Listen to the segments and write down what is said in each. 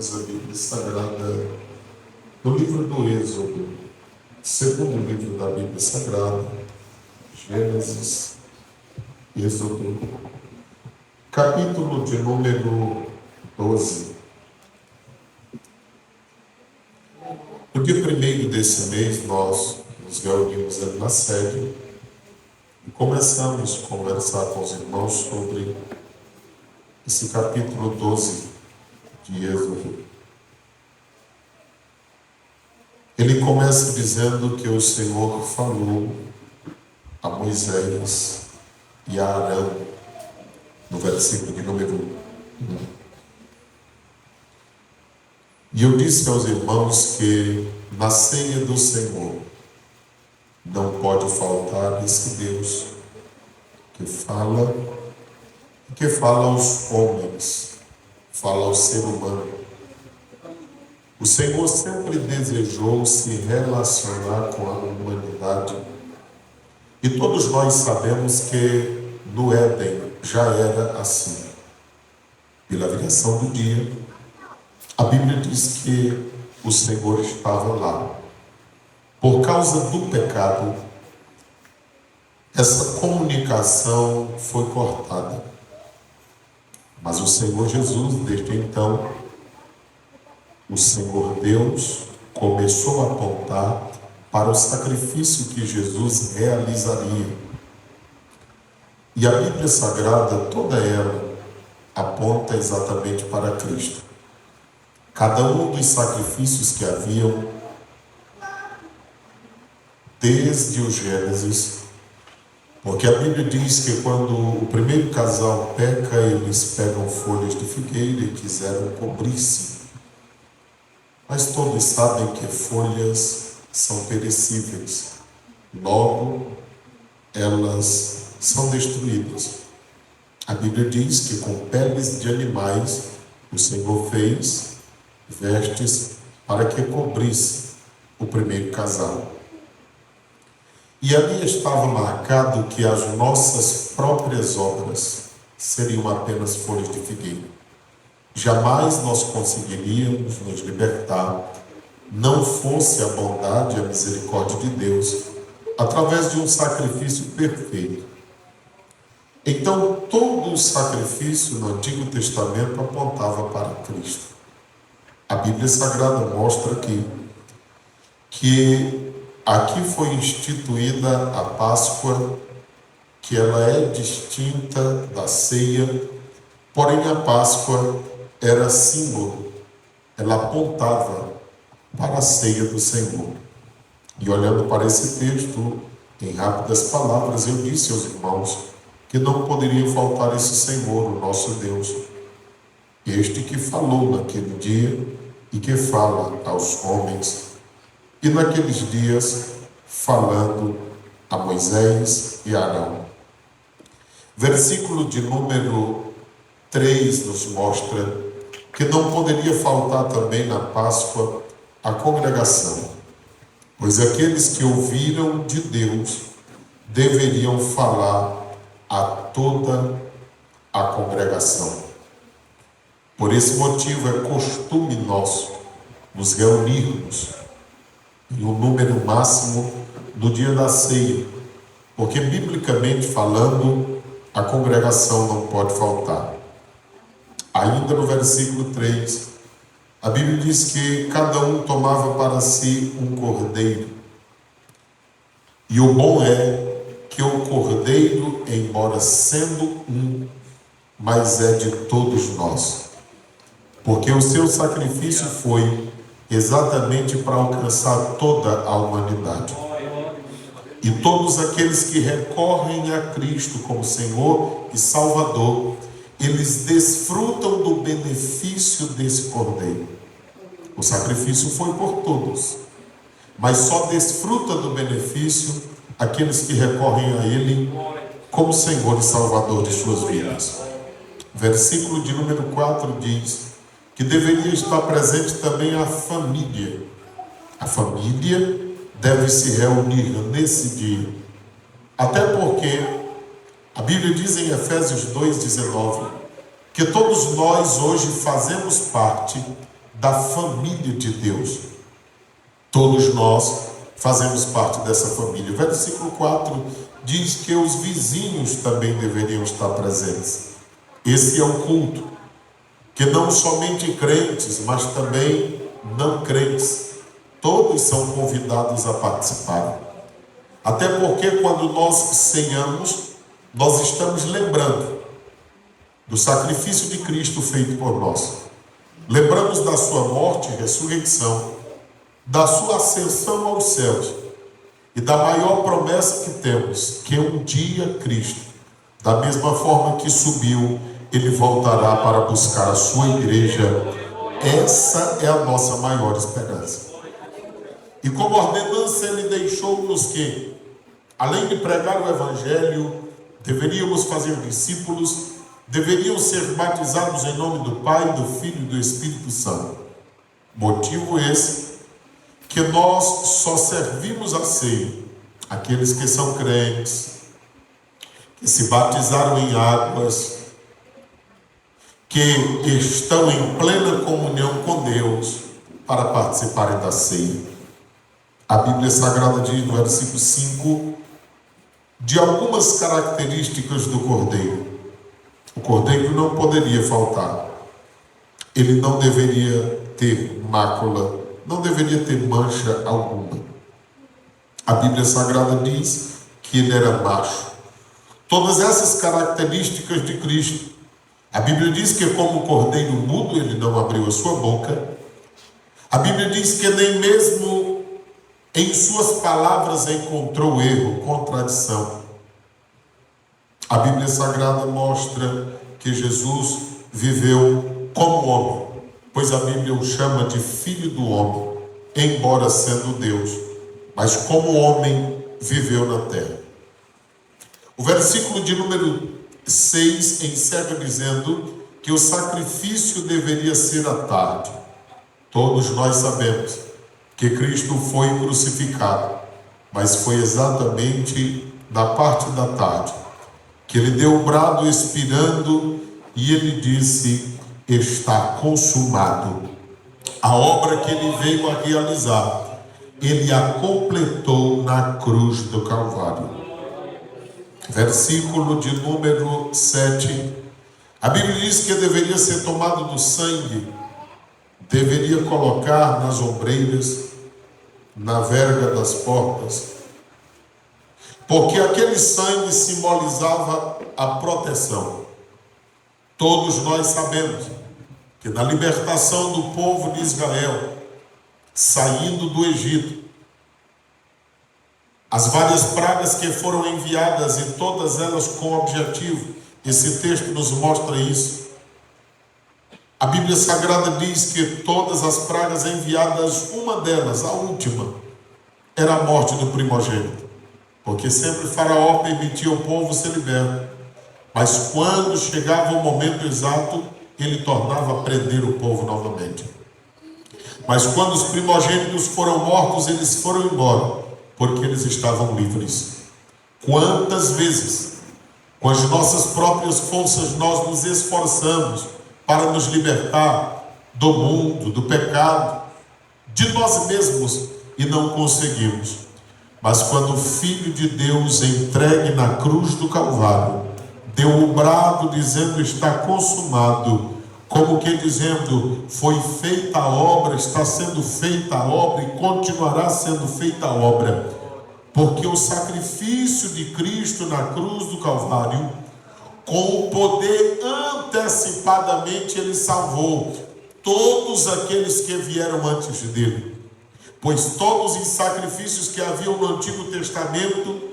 abrirmos a Bíblia Sagrada no livro do Êxodo, segundo livro da Bíblia Sagrada, Gênesis, Êxodo, capítulo de número 12. No dia 1º desse mês, nós nos reunimos ali na sede e começamos a conversar com os irmãos sobre esse capítulo 12 de Êxodo. Ele começa dizendo que o Senhor falou a Moisés e a Arão, no versículo de número 1. E eu disse aos irmãos que na ceia do Senhor não pode faltar esse Deus que fala aos homens, fala ao ser humano. O Senhor sempre desejou se relacionar com a humanidade. E todos nós sabemos que no Éden já era assim. Pela viração do dia, a Bíblia diz que o Senhor estava lá. Por causa do pecado, essa comunicação foi cortada. Mas o Senhor Jesus, desde então, o Senhor Deus começou a apontar para o sacrifício que Jesus realizaria. E a Bíblia Sagrada, toda ela, aponta exatamente para Cristo. Cada um dos sacrifícios que haviam, desde o Gênesis, porque a Bíblia diz que quando o primeiro casal peca, eles pegam folhas de figueira e quiseram cobrir-se. Mas todos sabem que folhas são perecíveis. Logo, elas são destruídas. A Bíblia diz que com peles de animais o Senhor fez vestes para que cobrisse o primeiro casal. E ali estava marcado que as nossas próprias obras seriam apenas folhas de figueira. Jamais nós conseguiríamos nos libertar, não fosse a bondade e a misericórdia de Deus, através de um sacrifício perfeito. Então, todo o sacrifício no Antigo Testamento apontava para Cristo. A Bíblia Sagrada mostra aqui que aqui foi instituída a Páscoa, que ela é distinta da ceia, porém a Páscoa era símbolo, ela apontava para a ceia do Senhor. E olhando para esse texto, em rápidas palavras, eu disse aos irmãos que não poderia faltar esse Senhor, o nosso Deus, este que falou naquele dia e que fala aos homens, e naqueles dias falando a Moisés e a Arão. Versículo de número 3 nos mostra que não poderia faltar também na Páscoa a congregação, pois aqueles que ouviram de Deus deveriam falar a toda a congregação. Por esse motivo é costume nosso nos reunirmos em um número máximo no dia da ceia, porque biblicamente falando, a congregação não pode faltar. Ainda no versículo 3, a Bíblia diz que cada um tomava para si um cordeiro. E o bom é que o cordeiro, embora sendo um, mas é de todos nós. Porque o seu sacrifício foi exatamente para alcançar toda a humanidade. E todos aqueles que recorrem a Cristo como Senhor e Salvador, eles desfrutam do benefício desse cordeiro. O sacrifício foi por todos, mas só desfruta do benefício aqueles que recorrem a Ele como Senhor e Salvador de suas vidas. Versículo de número 4 diz que deveria estar presente também a família. A família deve se reunir nesse dia. Até porque a Bíblia diz em Efésios 2,19 que todos nós hoje fazemos parte da família de Deus. Todos nós fazemos parte dessa família. O versículo 4 diz que os vizinhos também deveriam estar presentes. Esse é o culto, que não somente crentes, mas também não crentes, todos são convidados a participar. Até porque quando nós ceiamos, nós estamos lembrando do sacrifício de Cristo feito por nós. Lembramos da sua morte e ressurreição, da sua ascensão aos céus e da maior promessa que temos, que um dia Cristo, da mesma forma que subiu, ele voltará para buscar a sua igreja. Essa é a nossa maior esperança. E como ordenança ele deixou-nos que, além de pregar o evangelho, deveríamos fazer discípulos, deveriam ser batizados em nome do Pai, do Filho e do Espírito Santo. Motivo esse que nós só servimos a ceia aqueles que são crentes, que se batizaram em águas, que estão em plena comunhão com Deus para participarem da ceia. A Bíblia Sagrada diz no versículo 5 de algumas características do cordeiro. O cordeiro não poderia faltar. Ele não deveria ter mácula, não deveria ter mancha alguma. A Bíblia Sagrada diz que ele era macho. Todas essas características de Cristo. A Bíblia diz que como cordeiro mudo ele não abriu a sua boca. A Bíblia diz que nem mesmo em suas palavras encontrou erro, contradição. A Bíblia Sagrada mostra que Jesus viveu como homem, pois a Bíblia o chama de filho do homem, embora sendo Deus, mas como homem viveu na terra. O versículo de número 6 encerra dizendo que o sacrifício deveria ser à tarde. Todos nós sabemos que Cristo foi crucificado, mas foi exatamente na parte da tarde que ele deu o brado expirando e ele disse: está consumado. A obra que ele veio a realizar, ele a completou na cruz do Calvário. Versículo de número 7. A Bíblia diz que deveria ser tomado do sangue, deveria colocar nas ombreiras, na verga das portas, porque aquele sangue simbolizava a proteção. Todos nós sabemos que na libertação do povo de Israel, saindo do Egito, as várias pragas que foram enviadas e todas elas com objetivo, esse texto nos mostra isso. A Bíblia Sagrada diz que todas as pragas enviadas, uma delas, a última, era a morte do primogênito. Porque sempre Faraó permitia o povo ser liberto. Mas quando chegava o momento exato, ele tornava a prender o povo novamente. Mas quando os primogênitos foram mortos, eles foram embora, porque eles estavam livres. Quantas vezes, com as nossas próprias forças, nós nos esforçamos para nos libertar do mundo, do pecado, de nós mesmos, e não conseguimos. Mas quando o Filho de Deus, entregue na cruz do Calvário, deu o brado dizendo: está consumado, como que dizendo: foi feita a obra, está sendo feita a obra e continuará sendo feita a obra, porque o sacrifício de Cristo na cruz do Calvário, com o poder antecipadamente, ele salvou todos aqueles que vieram antes dele. Pois todos os sacrifícios que haviam no Antigo Testamento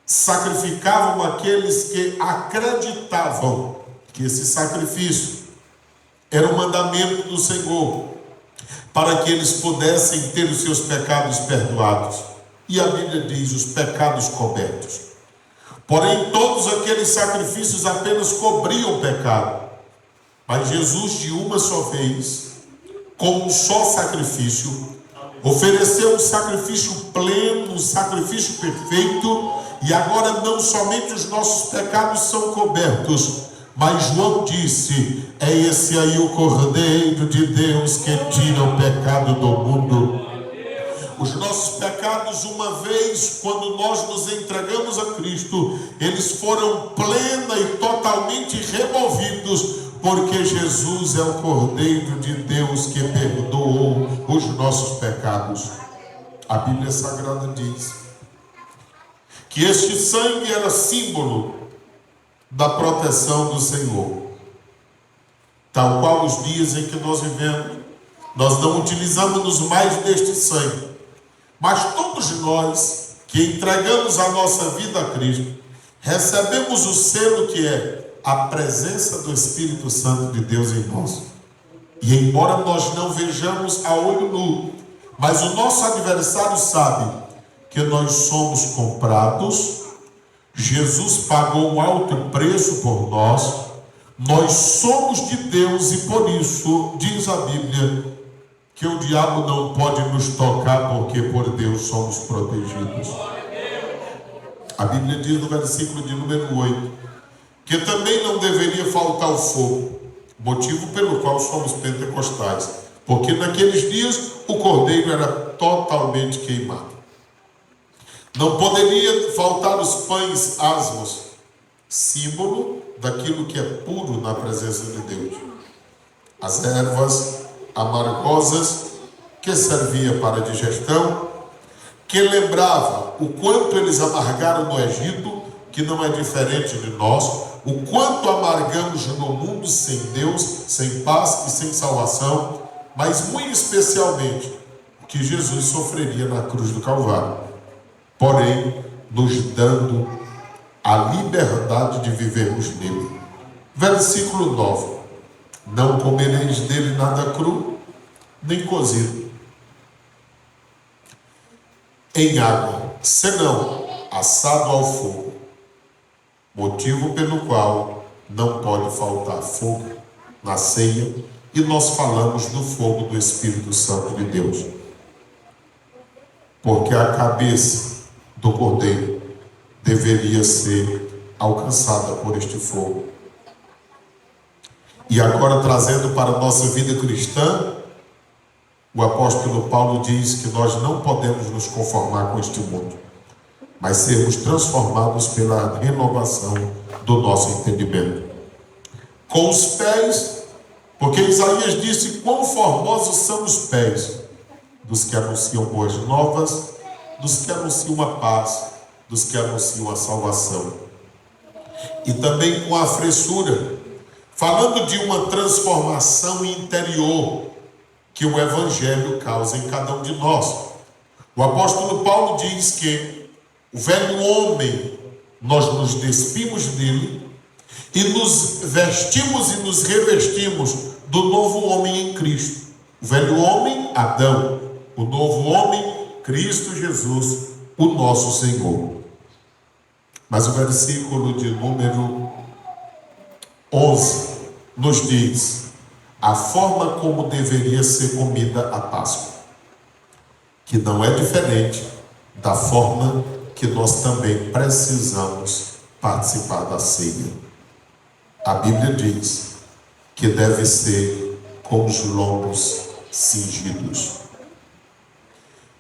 sacrificavam aqueles que acreditavam que esse sacrifício era o mandamento do Senhor, para que eles pudessem ter os seus pecados perdoados. E a Bíblia diz: os pecados cobertos. Porém, todos aqueles sacrifícios apenas cobriam o pecado. Mas Jesus, de uma só vez, com um só sacrifício, ofereceu um sacrifício pleno, um sacrifício perfeito, e agora não somente os nossos pecados são cobertos, Mas João disse: é esse aí o Cordeiro de Deus que tira o pecado do mundo. Os nossos pecados, uma vez, quando nós nos entregamos a Cristo, eles foram plena e totalmente removidos, porque Jesus é o Cordeiro de Deus que perdoou os nossos pecados. A Bíblia Sagrada diz que este sangue era símbolo da proteção do Senhor. Tal qual os dias em que nós vivemos, nós não utilizamos mais deste sangue. Mas todos nós que entregamos a nossa vida a Cristo, recebemos o selo que é a presença do Espírito Santo de Deus em nós. E embora nós não vejamos a olho nu, mas o nosso adversário sabe que nós somos comprados, Jesus pagou um alto preço por nós, nós somos de Deus e por isso, diz a Bíblia, que o diabo não pode nos tocar, porque por Deus somos protegidos. A Bíblia diz no versículo de número 8, que também não deveria faltar o fogo, motivo pelo qual somos pentecostais, porque naqueles dias o cordeiro era totalmente queimado. Não poderia faltar os pães asmos, símbolo daquilo que é puro na presença de Deus. As ervas amargosas que servia para a digestão, que lembrava o quanto eles amargaram no Egito, que não é diferente de nós, o quanto amargamos no mundo sem Deus, sem paz e sem salvação, mas muito especialmente o que Jesus sofreria na cruz do Calvário, porém nos dando a liberdade de vivermos nele. Versículo 9: não comereis dele nada cru, nem cozido em água, senão assado ao fogo, motivo pelo qual não pode faltar fogo na ceia, e nós falamos do fogo do Espírito Santo de Deus, porque a cabeça do cordeiro deveria ser alcançada por este fogo. E agora, trazendo para a nossa vida cristã, o apóstolo Paulo diz que nós não podemos nos conformar com este mundo, mas sermos transformados pela renovação do nosso entendimento. Com os pés, porque Isaías disse: quão formosos são os pés dos que anunciam boas novas, dos que anunciam a paz, dos que anunciam a salvação. E também com a fressura, falando de uma transformação interior que o Evangelho causa em cada um de nós. O apóstolo Paulo diz que o velho homem, nós nos despimos dele e nos vestimos e nos revestimos do novo homem em Cristo. O velho homem, Adão; o novo homem, Cristo Jesus, o nosso Senhor. Mas o versículo de número 11 nos diz a forma como deveria ser comida a Páscoa, que não é diferente da forma que nós também precisamos participar da ceia. A Bíblia diz que deve ser com os lombos cingidos.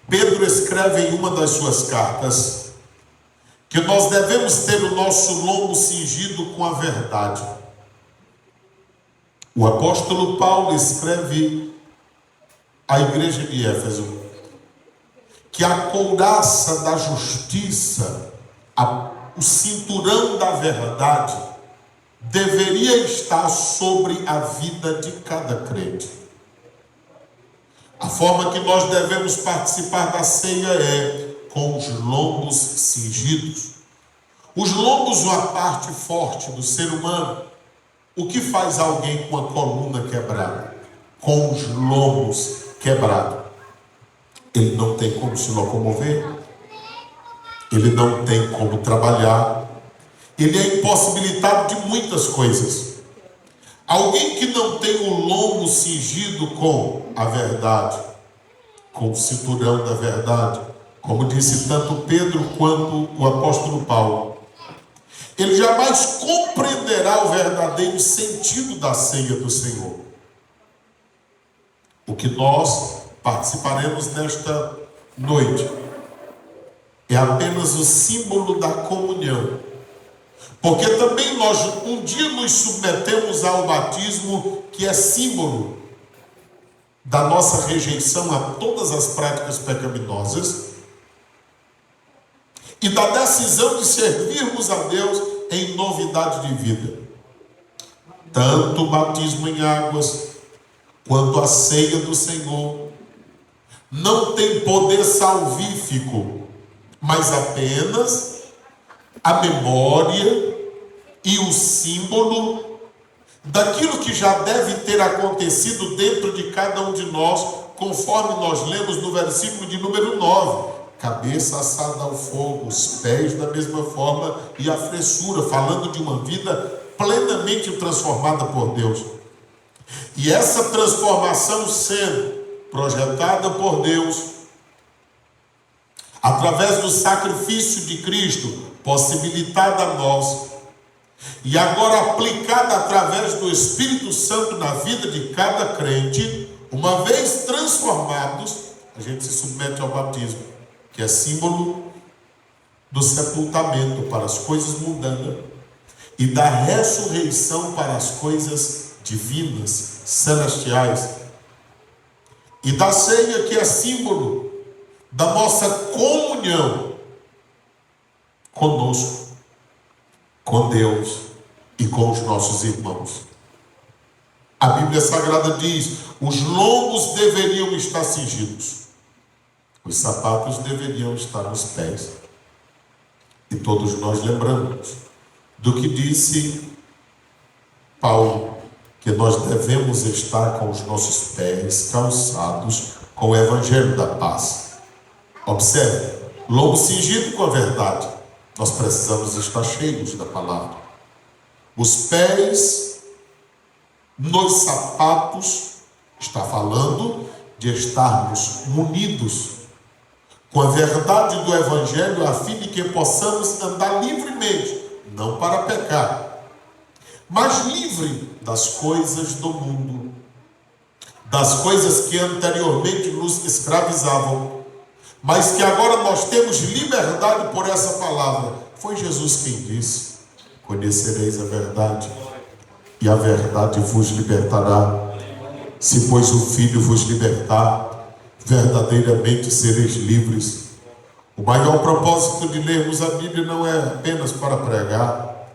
Pedro escreve em uma das suas cartas que nós devemos ter o nosso lombo cingido com a verdade. O apóstolo Paulo escreve à igreja de Éfeso que a couraça da justiça, o cinturão da verdade, deveria estar sobre a vida de cada crente. A forma que nós devemos participar da ceia é com os lombos cingidos. Os lombos são a parte forte do ser humano. O que faz alguém com a coluna quebrada, com os lombos quebrados? Ele não tem como se locomover, ele não tem como trabalhar, ele é impossibilitado de muitas coisas. Alguém que não tem o lombo cingido com a verdade, com o cinturão da verdade, como disse tanto Pedro quanto o apóstolo Paulo, ele jamais compreenderá o verdadeiro sentido da ceia do Senhor. O que nós participaremos nesta noite é apenas o símbolo da comunhão. Porque também nós um dia nos submetemos ao batismo, que é símbolo da nossa rejeição a todas as práticas pecaminosas e da decisão de servirmos a Deus em novidade de vida. Tanto o batismo em águas quanto a ceia do Senhor não tem poder salvífico, mas apenas a memória e o símbolo daquilo que já deve ter acontecido dentro de cada um de nós, conforme nós lemos no versículo de número 9. Cabeça assada ao fogo, os pés da mesma forma e a fressura, falando de uma vida plenamente transformada por Deus. E essa transformação sendo projetada por Deus, através do sacrifício de Cristo, possibilitada a nós, e agora aplicada através do Espírito Santo na vida de cada crente, uma vez transformados, a gente se submete ao batismo, que é símbolo do sepultamento para as coisas mundanas e da ressurreição para as coisas divinas, celestiais, e da ceia, que é símbolo da nossa comunhão conosco, com Deus e com os nossos irmãos. A Bíblia Sagrada diz: os lombos deveriam estar cingidos, os sapatos deveriam estar nos pés. E todos nós lembramos do que disse Paulo, que nós devemos estar com os nossos pés calçados com o Evangelho da paz. Observe, lombo cingido com a verdade. Nós precisamos estar cheios da palavra. Os pés nos sapatos está falando de estarmos munidos com a verdade do Evangelho, a fim de que possamos andar livremente, não para pecar, mas livre das coisas do mundo, das coisas que anteriormente nos escravizavam, mas que agora nós temos liberdade por essa palavra. Foi Jesus quem disse: conhecereis a verdade, e a verdade vos libertará. Se, pois, o Filho vos libertar, verdadeiramente sereis livres. O maior propósito de lermos a Bíblia não é apenas para pregar,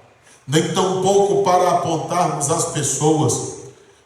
nem tampouco para apontarmos as pessoas,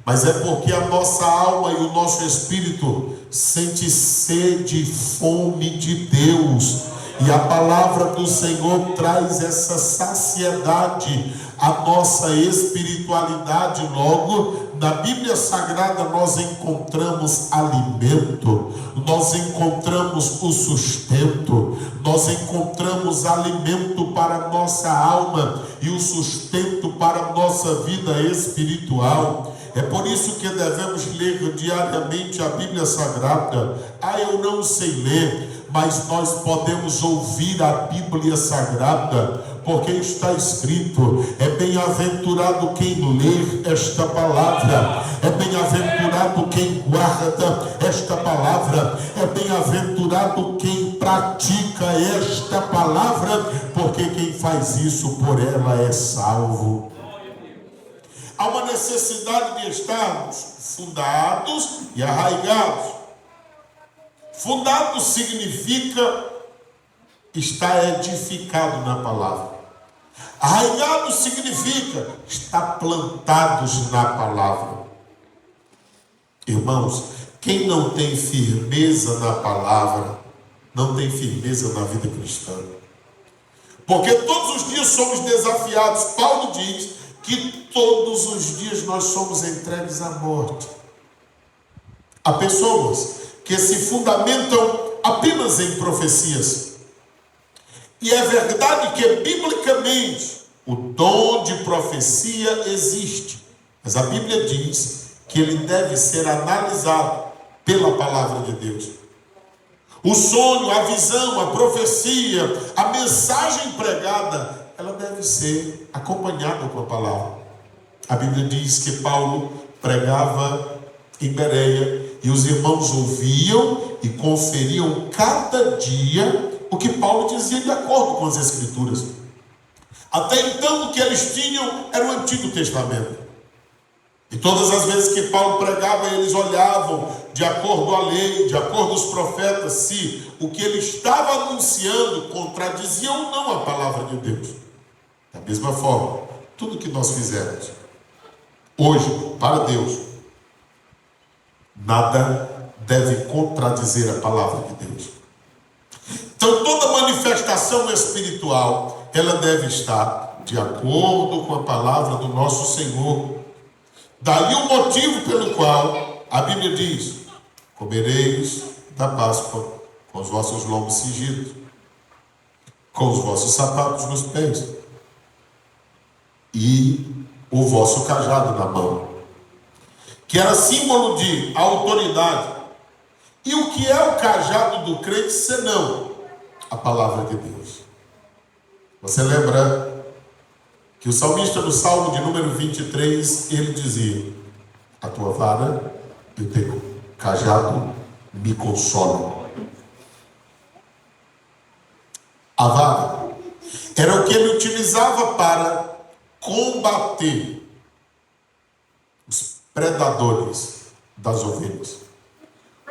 mas é porque a nossa alma e o nosso espírito sente sede e fome de Deus, e a palavra do Senhor traz essa saciedade à nossa espiritualidade. Logo, na Bíblia Sagrada nós encontramos alimento, nós encontramos o sustento, nós encontramos alimento para a nossa alma e o sustento para a nossa vida espiritual. É por isso que devemos ler diariamente a Bíblia Sagrada. Eu não sei ler, mas nós podemos ouvir a Bíblia Sagrada, porque está escrito: é bem-aventurado quem lê esta palavra, é bem-aventurado quem guarda esta palavra, é bem-aventurado quem pratica esta palavra, porque quem faz isso por ela é salvo. Há uma necessidade de estarmos fundados e arraigados. Fundado significa estar edificado na palavra. Arraigado significa estar plantados na palavra. Irmãos, quem não tem firmeza na palavra, não tem firmeza na vida cristã. Porque todos os dias somos desafiados. Paulo diz que todos os dias nós somos entregues à morte. Há pessoas que se fundamentam apenas em profecias. E é verdade que biblicamente o dom de profecia existe, mas a Bíblia diz que ele deve ser analisado pela palavra de Deus. O sonho, a visão, a profecia, a mensagem pregada ela deve ser acompanhada com a palavra. A Bíblia diz que Paulo pregava em Bereia e os irmãos ouviam e conferiam cada dia o que Paulo dizia de acordo com as Escrituras. Até então o que eles tinham era o Antigo Testamento. E todas as vezes que Paulo pregava, eles olhavam de acordo à lei, de acordo aos profetas, se o que ele estava anunciando contradizia ou não a palavra de Deus. Da mesma forma, tudo que nós fizermos hoje para Deus, nada deve contradizer a palavra de Deus. Então toda manifestação espiritual, ela deve estar de acordo com a palavra do nosso Senhor. Daí o motivo pelo qual a Bíblia diz: comereis da Páscoa com os vossos lombos cingidos, com os vossos sapatos nos pés e o vosso cajado na mão, que era símbolo de autoridade. E o que é o cajado do crente senão a palavra de Deus? Você lembra que o salmista no Salmo de número 23, ele dizia: a tua vara e o teu cajado me consolam. A vara era o que ele utilizava para combater os predadores das ovelhas.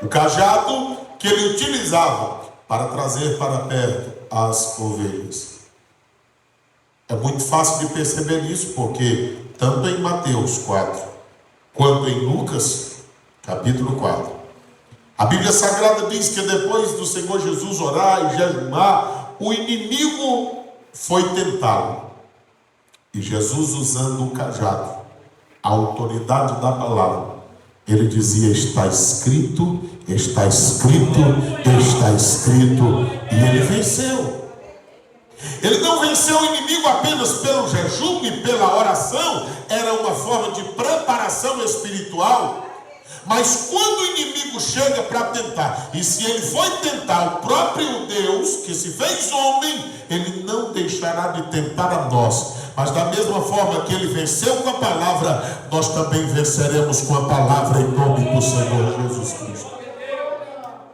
O cajado que ele utilizava para trazer para perto as ovelhas. É muito fácil de perceber isso, porque tanto em Mateus 4, quanto em Lucas, capítulo 4, a Bíblia Sagrada diz que depois do Senhor Jesus orar e jejuar, o inimigo foi tentá-lo. E Jesus, usando o cajado, a autoridade da palavra, ele dizia: está escrito, está escrito, está escrito. E ele venceu. Ele não venceu o inimigo apenas pelo jejum e pela oração, era uma forma de preparação espiritual. Mas quando o inimigo chega para tentar, e se ele foi tentar o próprio Deus, que se fez homem, ele não deixará de tentar a nós. Mas da mesma forma que ele venceu com a palavra, nós também venceremos com a palavra em nome do Senhor Jesus Cristo.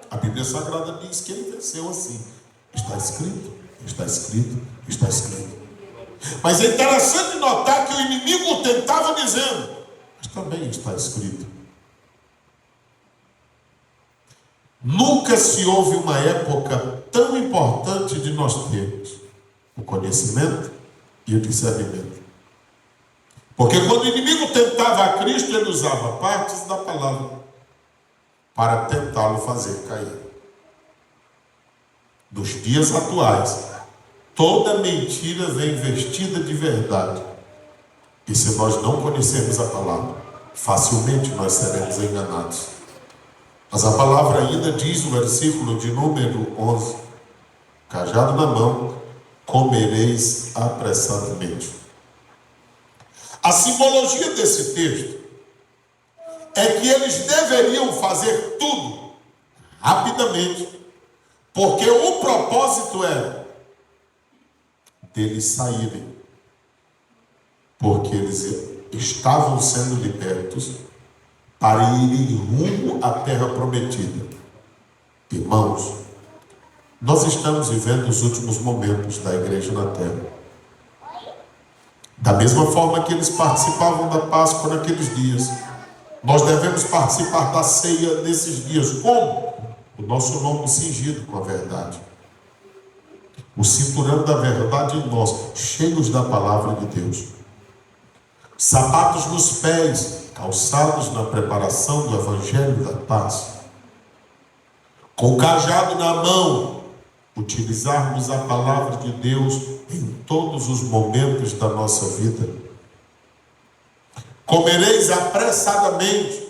A Bíblia Sagrada diz que ele venceu assim: está escrito, está escrito, está escrito. Mas é interessante notar que o inimigo o tentava dizendo: mas também está escrito. Nunca se houve uma época tão importante de nós termos o conhecimento e o discernimento. Porque quando o inimigo tentava a Cristo, ele usava partes da palavra para tentá-lo fazer cair. Nos dias atuais, toda mentira vem vestida de verdade. E se nós não conhecermos a palavra, facilmente nós seremos enganados. Mas a palavra ainda diz no versículo de número 11: cajado na mão, comereis apressadamente. A simbologia desse texto é que eles deveriam fazer tudo rapidamente, porque o propósito era deles saírem, porque eles estavam sendo libertos para irem rumo à terra prometida. Irmãos, nós estamos vivendo os últimos momentos da igreja na terra. Da mesma forma que eles participavam da Páscoa naqueles dias, nós devemos participar da ceia nesses dias. Como? O nosso lombo cingido com a verdade. O cinturão da verdade em nós, cheios da palavra de Deus. Sapatos nos pés, calçados na preparação do Evangelho da paz. Com o cajado na mão, utilizarmos a palavra de Deus em todos os momentos da nossa vida. Comereis apressadamente.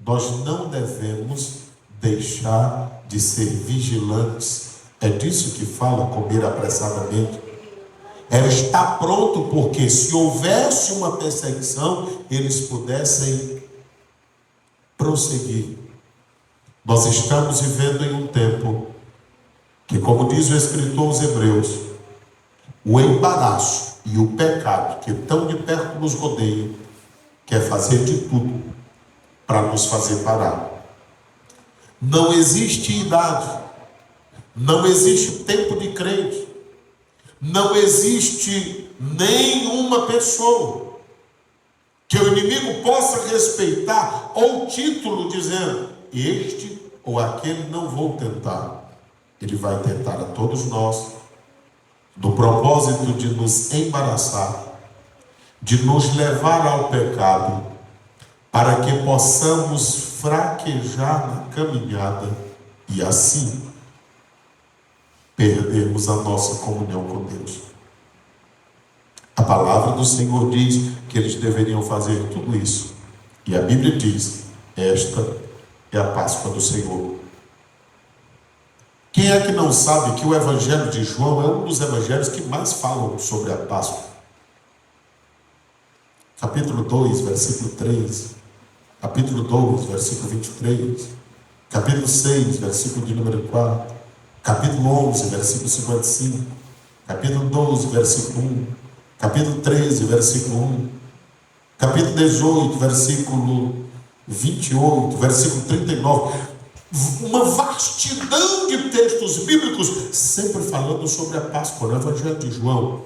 Nós não devemos deixar de ser vigilantes. É disso que fala comer apressadamente. Era estar pronto, porque se houvesse uma perseguição, eles pudessem prosseguir. Nós estamos vivendo em um tempo que, como diz o escritor aos Hebreus, O embaraço e o pecado que tão de perto nos rodeiam quer fazer de tudo para nos fazer parar. Não existe idade, não existe tempo de crente, não existe nenhuma pessoa que o inimigo possa respeitar ou título dizendo: este ou aquele não vou tentar. Ele vai tentar a todos nós, no propósito de nos embaraçar, de nos levar ao pecado, para que possamos fraquejar na caminhada e assim perdermos a nossa comunhão com Deus. A palavra do Senhor diz que eles deveriam fazer tudo isso. E a Bíblia diz: esta é a Páscoa do Senhor. Quem é que não sabe que o Evangelho de João é um dos evangelhos que mais falam sobre a Páscoa? Capítulo 2, versículo 3. Capítulo 2, versículo 23. Capítulo 6, versículo de número 4. Capítulo 11, versículo 55. Capítulo 12, versículo 1. Capítulo 13, versículo 1. Capítulo 18, versículo 28, versículo 39. Uma vastidão de textos bíblicos sempre falando sobre a Páscoa no Evangelho de João.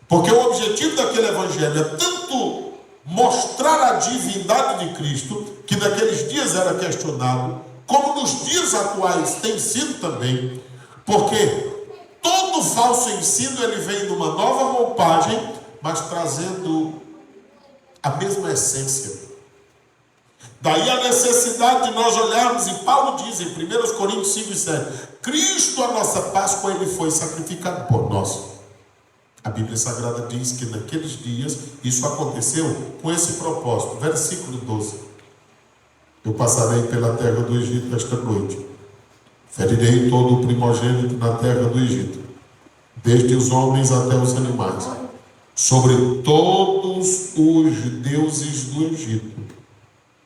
Porque o objetivo daquele evangelho é tanto mostrar a divindade de Cristo, que naqueles dias era questionado, como nos dias atuais tem sido também, porque todo falso ensino ele vem numa nova roupagem, mas trazendo a mesma essência. Daí a necessidade de nós olharmos, e Paulo diz em 1 Coríntios 5 e 7, Cristo, a nossa Páscoa, ele foi sacrificado por nós. A Bíblia Sagrada diz que naqueles dias isso aconteceu com esse propósito. Versículo 12. Eu passarei pela terra do Egito esta noite. Ferirei todo o primogênito na terra do Egito, desde os homens até os animais. Sobre todos os deuses do Egito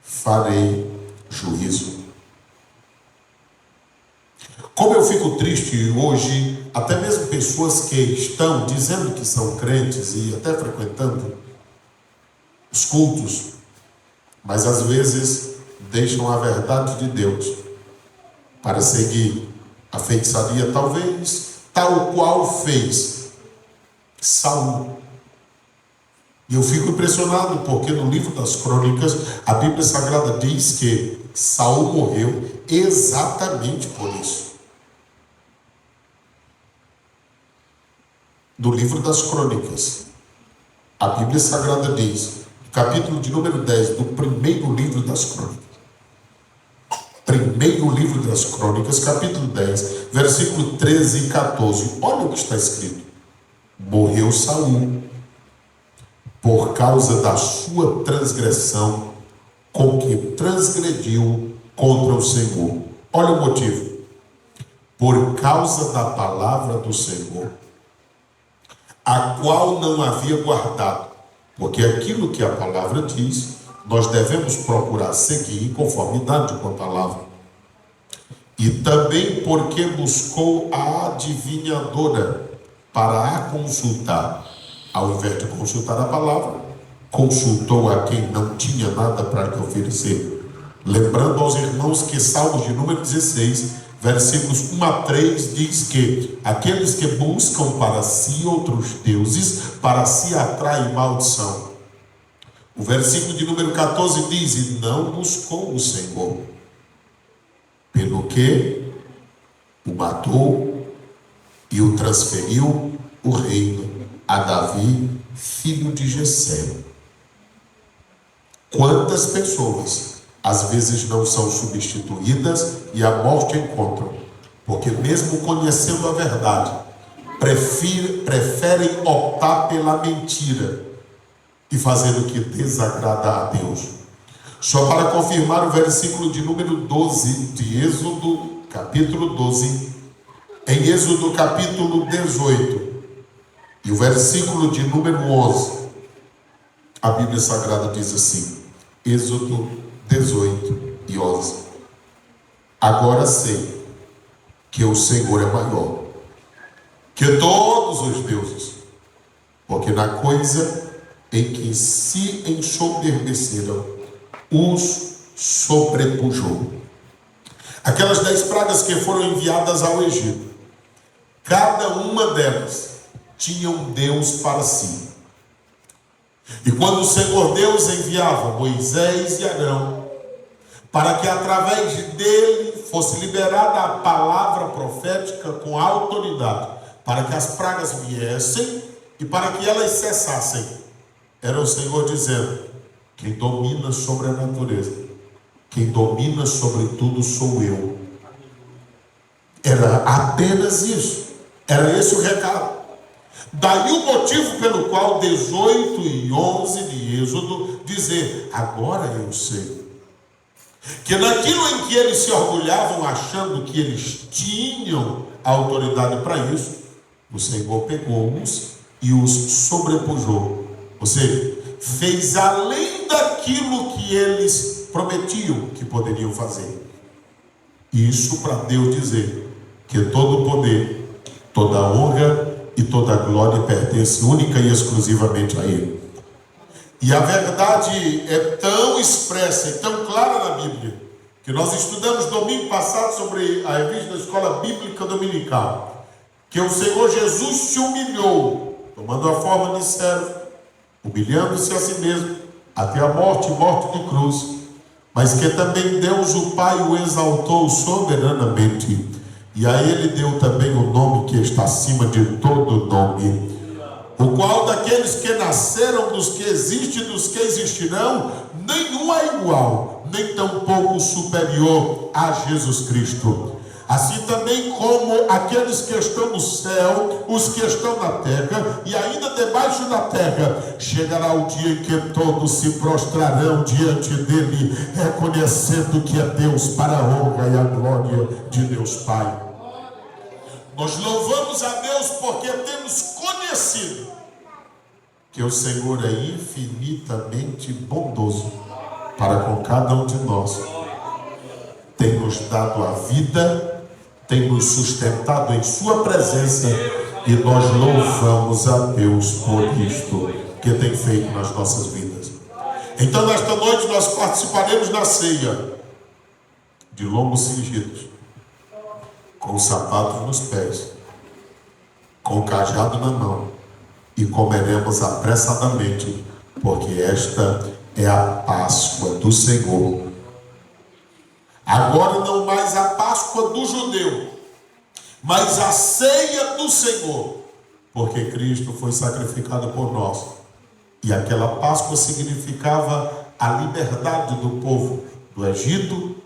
farei juízo. Como eu fico triste hoje, até mesmo pessoas que estão dizendo que são crentes e até frequentando os cultos, mas às vezes deixam a verdade de Deus para seguir a feitiçaria, talvez tal qual fez Saul. E eu fico impressionado porque no livro das Crônicas a Bíblia Sagrada diz que Saul morreu exatamente por isso. No livro das Crônicas, a Bíblia Sagrada diz, capítulo de número 10 do primeiro livro das Crônicas, primeiro livro das Crônicas, capítulo 10, versículo 13 e 14, olha o que está escrito: morreu Saul por causa da sua transgressão com que transgrediu contra o Senhor. Olha o motivo: por causa da palavra do Senhor, a qual não havia guardado, porque aquilo que a palavra diz, nós devemos procurar seguir em conformidade com a palavra. E também porque buscou a adivinhadora para a consultar, ao invés de consultar a palavra, consultou a quem não tinha nada para lhe oferecer. Lembrando aos irmãos que Salmos de número 16, versículos 1 a 3, diz que aqueles que buscam para si outros deuses, para si atraem maldição. O versículo de número 14 diz: e não buscou o Senhor, pelo que o matou e o transferiu o reino a Davi, filho de Jessé. Quantas pessoas às vezes não são substituídas e a morte encontram, porque mesmo conhecendo a verdade, preferem optar pela mentira e fazer o que desagrada a Deus. Só para confirmar o versículo de número 12 de Êxodo, capítulo 12, em Êxodo capítulo 18 e o versículo de número 11, a Bíblia Sagrada diz assim, Êxodo 18 e 11: agora sei que o Senhor é maior que todos os deuses, porque na coisa em que se ensoberbeceram, os sobrepujou. Aquelas 10 pragas que foram enviadas ao Egito, cada uma delas tinha um Deus para si. E quando o Senhor Deus enviava Moisés e Arão, para que através dele fosse liberada a palavra profética com autoridade, para que as pragas viessem e para que elas cessassem, era o Senhor dizendo: quem domina sobre a natureza, quem domina sobre tudo sou eu. Era apenas isso, era esse o recado. Daí o motivo pelo qual 18 e 11 de Êxodo dizer: agora eu sei que naquilo em que eles se orgulhavam, achando que eles tinham a autoridade para isso, o Senhor pegou-os e os sobrepujou. Ou seja, fez além daquilo que eles prometiam que poderiam fazer. Isso para Deus dizer que todo o poder, toda a honra e toda a glória pertence única e exclusivamente a Ele. E a verdade é tão expressa e tão clara na Bíblia, que nós estudamos domingo passado sobre a revista da Escola Bíblica Dominical, que o Senhor Jesus se humilhou, tomando a forma de servo, humilhando-se a si mesmo, até a morte de cruz, mas que também Deus o Pai o exaltou soberanamente, e a Ele deu também o nome que está acima de todo nome, o qual daqueles que nasceram, dos que existem e dos que existirão, nenhum é igual, nem tampouco superior a Jesus Cristo. Assim também como aqueles que estão no céu, os que estão na terra e ainda debaixo da terra, chegará o dia em que todos se prostrarão diante dele, reconhecendo que é Deus, para a honra e a glória de Deus Pai. Nós louvamos a Deus porque temos conhecido que o Senhor é infinitamente bondoso para com cada um de nós. Tem nos dado a vida, tem nos sustentado em sua presença, e nós louvamos a Deus por isto que tem feito nas nossas vidas. Então nesta noite nós participaremos na ceia de lombos cingidos, com sapatos nos pés, com o cajado na mão, e comeremos apressadamente, porque esta é a Páscoa do Senhor. Agora não mais a Páscoa do judeu, mas a ceia do Senhor, porque Cristo foi sacrificado por nós, e aquela Páscoa significava a liberdade do povo do Egito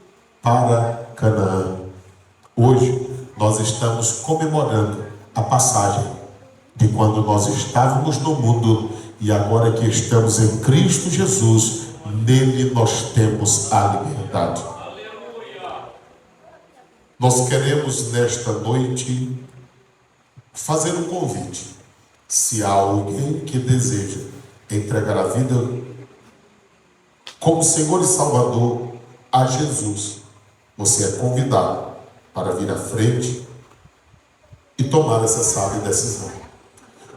para Canaã. Hoje nós estamos comemorando a passagem de quando nós estávamos no mundo e agora que estamos em Cristo Jesus, nele nós temos a liberdade. Nós queremos nesta noite fazer um convite. Se há alguém que deseja entregar a vida como Senhor e Salvador a Jesus, você é convidado para vir à frente e tomar essa sábia decisão.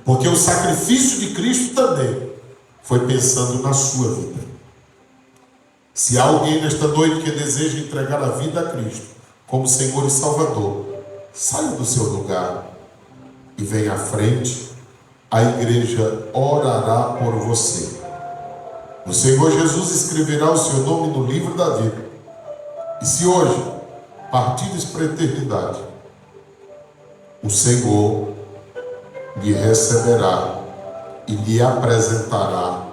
Porque o sacrifício de Cristo também foi pensando na sua vida. Se há alguém nesta noite que deseja entregar a vida a Cristo como Senhor e Salvador, saia do seu lugar e venha à frente. A igreja orará por você. O Senhor Jesus escreverá o seu nome no livro da vida. E se hoje partires para a eternidade, o Senhor lhe receberá e lhe apresentará